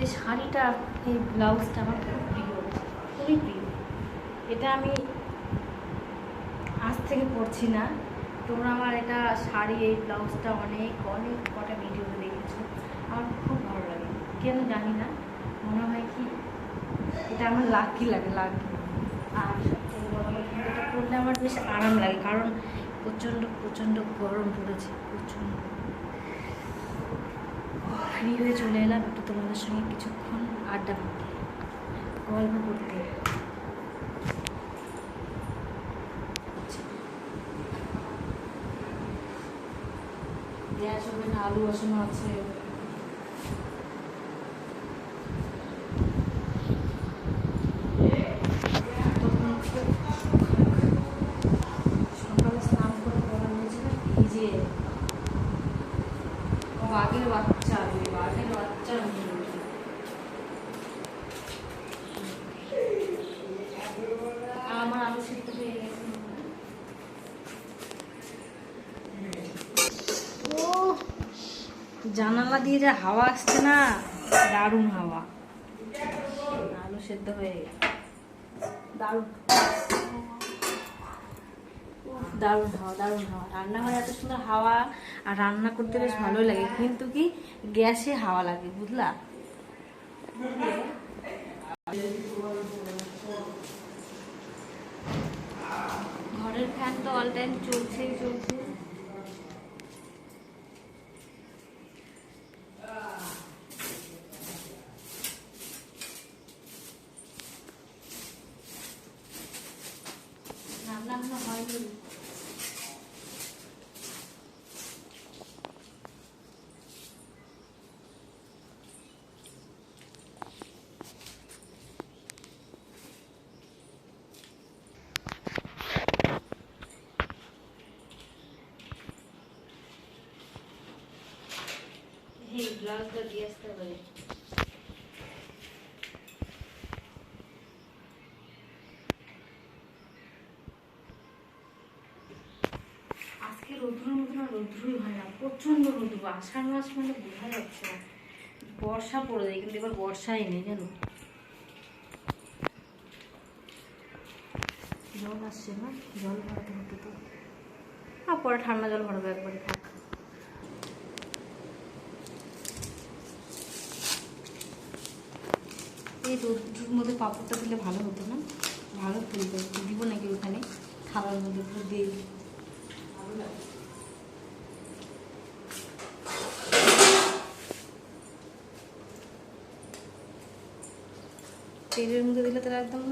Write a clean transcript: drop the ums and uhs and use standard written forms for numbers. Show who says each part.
Speaker 1: এই শাড়িটা, এই ব্লাউজটা আমার খুব প্রিয়, খুবই প্রিয়। এটা আমি আজ থেকে পরছি না, তোমরা আমার এটা শাড়ি এই ব্লাউজটা অনেক অনেক কটা ভিডিওতে দেখেছো। আমার খুব ভালো লাগে, কেন জানি না, মনে হয় কি এটা আমার লাকি লাগে, লাকি। আর সবথেকে বড় কথা, এটা পরলে আমার বেশ আরাম লাগে, কারণ প্রচণ্ড প্রচণ্ড গরম পড়েছে, প্রচণ্ড। ফ্রি হয়ে চলে এলাম একটু তোমাদের সঙ্গে কিছুক্ষণ আড্ডা মারতে, গল্প করতে। গ্যাস ওভেনে আলু বসানো আছে। সকালে স্নান করে পড়া হয়েছে না, ভিজে বাঘের বাচ্চা, বাঘের বাচ্চা আমার আলু সিদ্ধ হয়ে গেছে। ও জানালা দিয়ে যে হাওয়া আসছে না, দারুণ হাওয়া। আলু সেদ্ধ হয়ে গেছে, দারুণ দারুণ হাওয়া, দারুণ হাওয়া। রান্নাঘরে এত সুন্দর হাওয়া, আর রান্না করতে বেশ ভালোই লাগে, কিন্তু কি গ্যাসে হাওয়া লাগে, বুঝলা। ঘরের ফ্যান তো অল টাইম চলছেই চলছে। রান্না বান্না হয়নি। এই ব্লাউজটা দিয়ে আসতে হবে। আজকে রৌদ্রের মতো না, রৌদ্রই হয় না, প্রচন্ড রৌদ্র। আষাঢ় মাস মানে বোঝা যাচ্ছে না, বর্ষা পড়ে যায়, কিন্তু এবার বর্ষাই নেই জানো। জল আসছে না, জল ভরাতে হতো তো। আর পরে ঠান্ডা জল ভরাবো একবারে, থাক। এই রোদ্রুর মধ্যে পাঁপড়টা দিলে ভালো হতো না, ভালো ফুলবে। দিব নাকি ওখানে খাবার মধ্যে পুরো দিয়ে ভালো লাগে। তেলের মধ্যে দিলে তারা একদম